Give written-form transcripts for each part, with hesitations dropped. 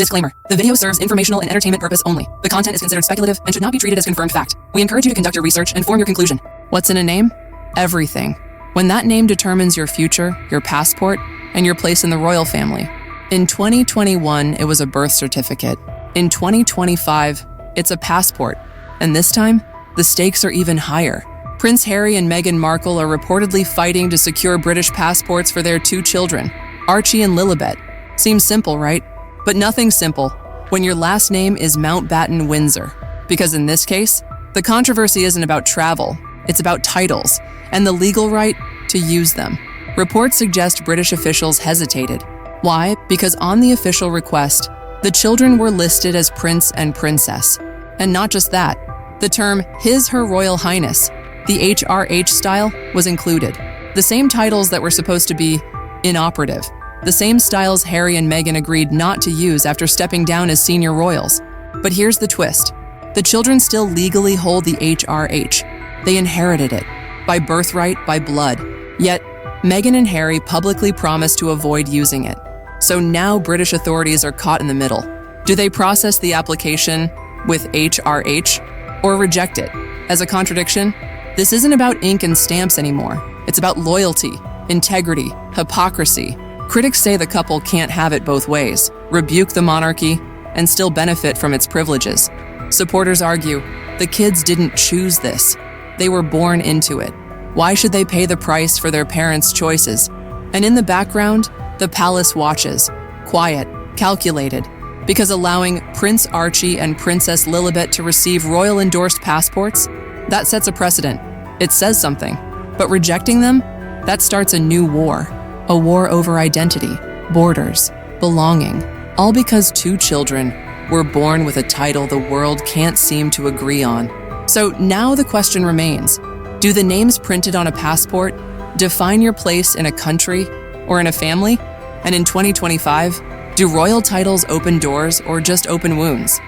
Disclaimer. The video serves informational and entertainment purpose only. The content is considered speculative and should not be treated as confirmed fact. We encourage you to conduct your research and form your conclusion. What's in a name? Everything. When that name determines your future, your passport, and your place in the royal family. In 2021, it was a birth certificate. In 2025, it's a passport. And this time, the stakes are even higher. Prince Harry and Meghan Markle are reportedly fighting to secure British passports for their 2 children, Archie and Lilibet. Seems simple, right? But nothing's simple when your last name is Mountbatten Windsor. Because in this case, the controversy isn't about travel, it's about titles and the legal right to use them. Reports suggest British officials hesitated. Why? Because on the official request, the children were listed as Prince and Princess. And not just that, the term His/Her Royal Highness, the HRH style, was included. The same titles that were supposed to be inoperative. The same styles Harry and Meghan agreed not to use after stepping down as senior royals. But here's the twist. The children still legally hold the HRH. They inherited it. By birthright, by blood. Yet, Meghan and Harry publicly promised to avoid using it. So now British authorities are caught in the middle. Do they process the application with HRH or reject it? As a contradiction, this isn't about ink and stamps anymore. It's about loyalty, integrity, hypocrisy. Critics say the couple can't have it both ways, rebuke the monarchy, and still benefit from its privileges. Supporters argue, the kids didn't choose this. They were born into it. Why should they pay the price for their parents' choices? And in the background, the palace watches, quiet, calculated, because allowing Prince Archie and Princess Lilibet to receive royal-endorsed passports, that sets a precedent. It says something. But rejecting them, that starts a new war. A war over identity, borders, belonging, all because 2 children were born with a title the world can't seem to agree on. So now the question remains, do the names printed on a passport define your place in a country or in a family? And in 2025, do royal titles open doors or just open wounds?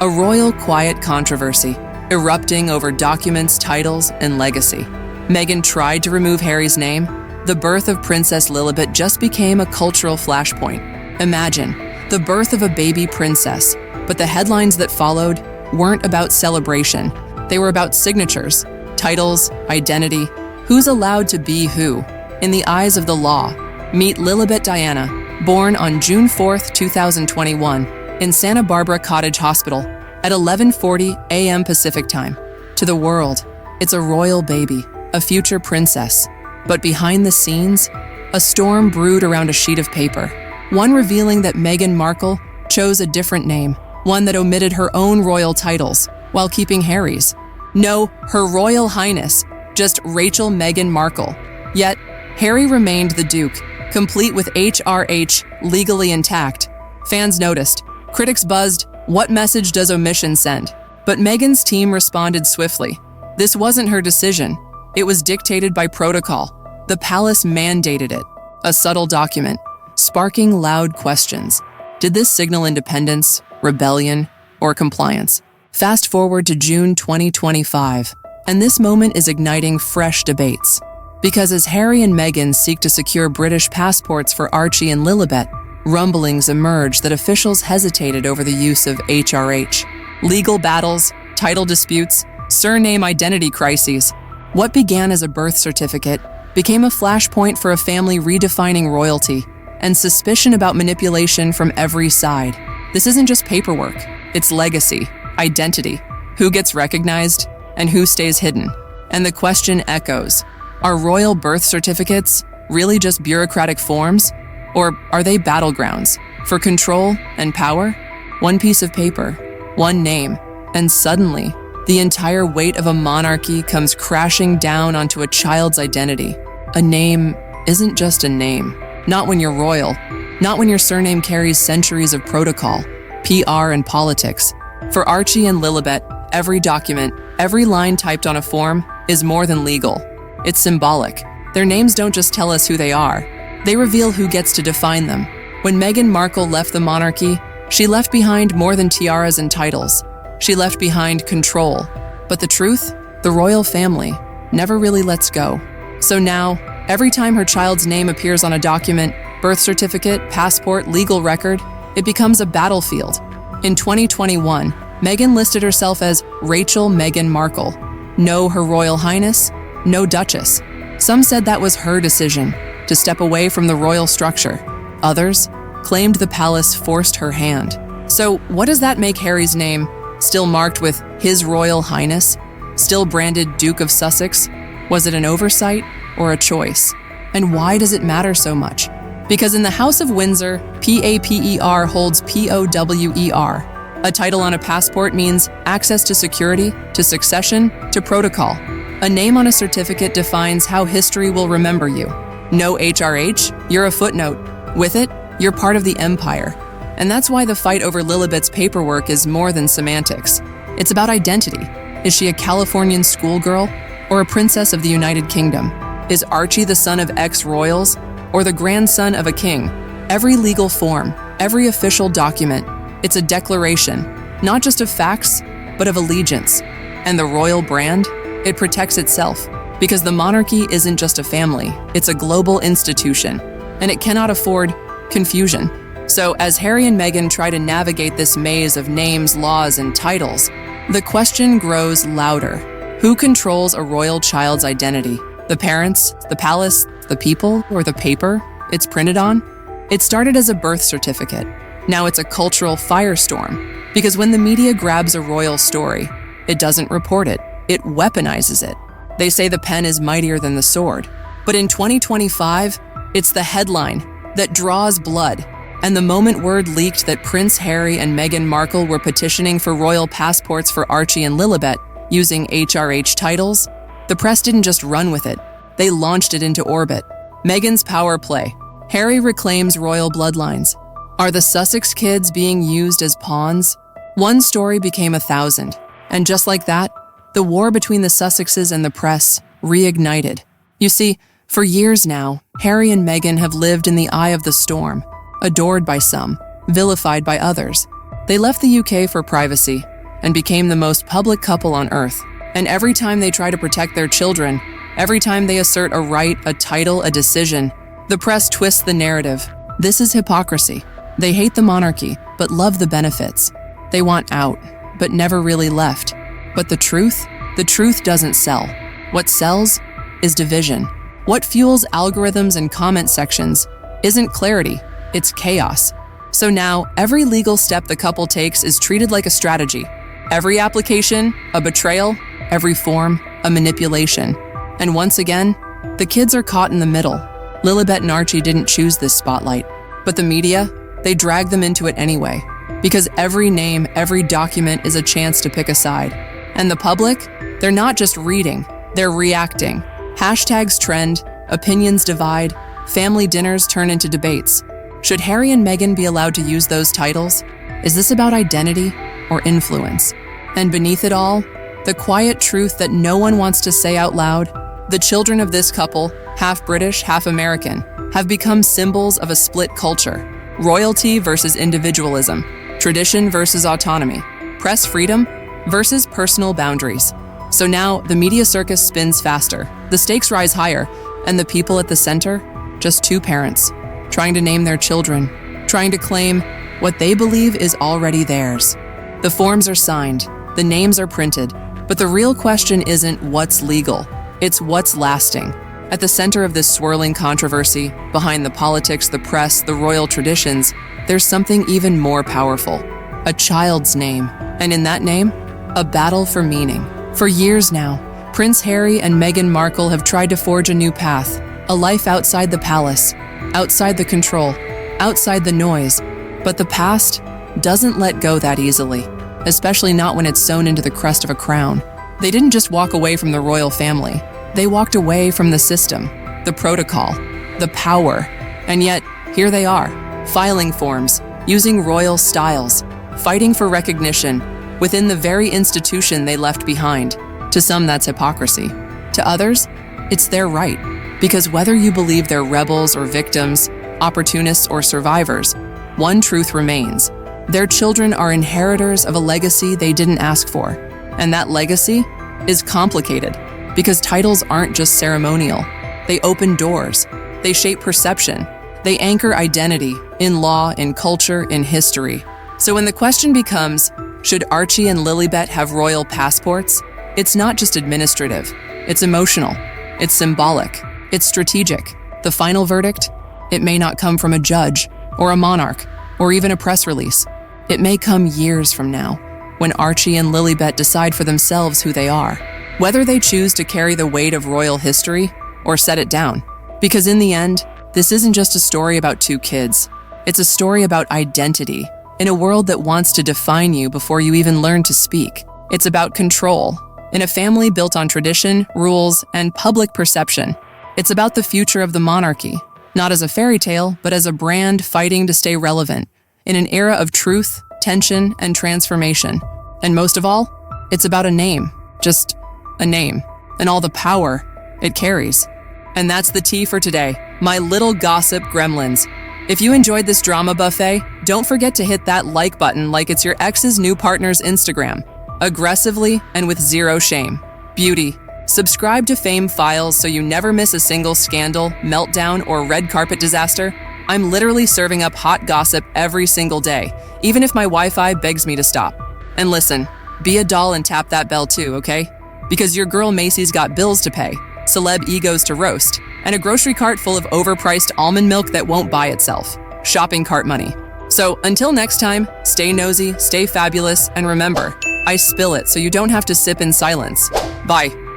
A royal quiet controversy, erupting over documents, titles, and legacy. Meghan tried to remove Harry's name. The birth of Princess Lilibet just became a cultural flashpoint. Imagine, the birth of a baby princess, but the headlines that followed weren't about celebration. They were about signatures, titles, identity, who's allowed to be who. In the eyes of the law, meet Lilibet Diana, born on June 4, 2021, in Santa Barbara Cottage Hospital at 11:40 a.m. Pacific Time. To the world, it's a royal baby, a future princess. But behind the scenes, a storm brewed around a sheet of paper, one revealing that Meghan Markle chose a different name, one that omitted her own royal titles while keeping Harry's. No, Her Royal Highness, just Rachel Meghan Markle. Yet, Harry remained the Duke, complete with HRH legally intact. Fans noticed. Critics buzzed, what message does omission send? But Meghan's team responded swiftly. This wasn't her decision. It was dictated by protocol. The palace mandated it. A subtle document, sparking loud questions. Did this signal independence, rebellion, or compliance? Fast forward to June 2025, and this moment is igniting fresh debates. Because as Harry and Meghan seek to secure British passports for Archie and Lilibet, rumblings emerge that officials hesitated over the use of HRH. Legal battles, title disputes, surname identity crises. What began as a birth certificate became a flashpoint for a family redefining royalty and suspicion about manipulation from every side. This isn't just paperwork, it's legacy, identity, who gets recognized and who stays hidden. And the question echoes, are royal birth certificates really just bureaucratic forms? Or are they battlegrounds for control and power? One piece of paper, one name, and suddenly, the entire weight of a monarchy comes crashing down onto a child's identity. A name isn't just a name. Not when you're royal. Not when your surname carries centuries of protocol, PR, and politics. For Archie and Lilibet, every document, every line typed on a form is more than legal. It's symbolic. Their names don't just tell us who they are. They reveal who gets to define them. When Meghan Markle left the monarchy, she left behind more than tiaras and titles. She left behind control. But the truth? The royal family never really lets go. So now, every time her child's name appears on a document, birth certificate, passport, legal record, it becomes a battlefield. In 2021, Meghan listed herself as Rachel Meghan Markle. No Her Royal Highness, no Duchess. Some said that was her decision, to step away from the royal structure. Others claimed the palace forced her hand. So what does that make Harry's name still marked with His Royal Highness? Still branded Duke of Sussex? Was it an oversight or a choice? And why does it matter so much? Because in the House of Windsor, PAPER holds POWER. A title on a passport means access to security, to succession, to protocol. A name on a certificate defines how history will remember you. No HRH, you're a footnote. With it, you're part of the empire. And that's why the fight over Lilibet's paperwork is more than semantics. It's about identity. Is she a Californian schoolgirl or a princess of the United Kingdom? Is Archie the son of ex-royals or the grandson of a king? Every legal form, every official document, it's a declaration, not just of facts, but of allegiance. And the royal brand, it protects itself, because the monarchy isn't just a family, it's a global institution, and it cannot afford confusion. So as Harry and Meghan try to navigate this maze of names, laws, and titles, the question grows louder. Who controls a royal child's identity? The parents, the palace, the people, or the paper it's printed on? It started as a birth certificate. Now it's a cultural firestorm, because when the media grabs a royal story, it doesn't report it, it weaponizes it. They say the pen is mightier than the sword. But in 2025, it's the headline that draws blood. And the moment word leaked that Prince Harry and Meghan Markle were petitioning for royal passports for Archie and Lilibet using HRH titles, the press didn't just run with it, they launched it into orbit. Meghan's power play. Harry reclaims royal bloodlines. Are the Sussex kids being used as pawns? One story became 1,000, and just like that, the war between the Sussexes and the press reignited. You see, for years now, Harry and Meghan have lived in the eye of the storm, adored by some, vilified by others. They left the UK for privacy and became the most public couple on earth. And every time they try to protect their children, every time they assert a right, a title, a decision, the press twists the narrative. This is hypocrisy. They hate the monarchy, but love the benefits. They want out, but never really left. But the truth doesn't sell. What sells is division. What fuels algorithms and comment sections isn't clarity, it's chaos. So now, every legal step the couple takes is treated like a strategy. Every application, a betrayal, every form, a manipulation. And once again, the kids are caught in the middle. Lilibet and Archie didn't choose this spotlight, but the media, they drag them into it anyway, because every name, every document is a chance to pick a side. And the public, they're not just reading, they're reacting. Hashtags trend, opinions divide, family dinners turn into debates. Should Harry and Meghan be allowed to use those titles? Is this about identity or influence? And beneath it all, the quiet truth that no one wants to say out loud, the children of this couple, half British, half American, have become symbols of a split culture. Royalty versus individualism, tradition versus autonomy, press freedom versus personal boundaries. So now the media circus spins faster, the stakes rise higher, and the people at the center, just two parents, trying to name their children, trying to claim what they believe is already theirs. The forms are signed, the names are printed, but the real question isn't what's legal, it's what's lasting. At the center of this swirling controversy, behind the politics, the press, the royal traditions, there's something even more powerful, a child's name, and in that name, a battle for meaning. For years now, Prince Harry and Meghan Markle have tried to forge a new path, a life outside the palace, outside the control, outside the noise. But the past doesn't let go that easily, especially not when it's sewn into the crest of a crown. They didn't just walk away from the royal family. They walked away from the system, the protocol, the power. And yet, here they are, filing forms, using royal styles, fighting for recognition within the very institution they left behind. To some, that's hypocrisy. To others, it's their right. Because whether you believe they're rebels or victims, opportunists or survivors, one truth remains. Their children are inheritors of a legacy they didn't ask for. And that legacy is complicated, because titles aren't just ceremonial. They open doors, they shape perception, They anchor identity in law, in culture, in history. So when the question becomes, should Archie and Lilibet have royal passports? It's not just administrative. It's emotional. It's symbolic. It's strategic. The final verdict? It may not come from a judge or a monarch or even a press release. It may come years from now, when Archie and Lilibet decide for themselves who they are, whether they choose to carry the weight of royal history or set it down. Because in the end, this isn't just a story about two kids. It's a story about identity in a world that wants to define you before you even learn to speak. It's about control in a family built on tradition, rules, and public perception. It's about the future of the monarchy, not as a fairy tale, but as a brand fighting to stay relevant in an era of truth, tension, and transformation. And most of all, it's about a name, just a name, and all the power it carries. And that's the tea for today, my little gossip gremlins. If you enjoyed this drama buffet, don't forget to hit that like button like it's your ex's new partner's Instagram, aggressively and with zero shame. Beauty. Subscribe to Fame Files so you never miss a single scandal, meltdown, or red carpet disaster. I'm literally serving up hot gossip every single day, even if my Wi-Fi begs me to stop. And listen, be a doll and tap that bell too, okay? Because your girl Macy's got bills to pay, celeb egos to roast, and a grocery cart full of overpriced almond milk that won't buy itself. Shopping cart money. So until next time, stay nosy, stay fabulous, and remember, I spill it so you don't have to sip in silence. Bye.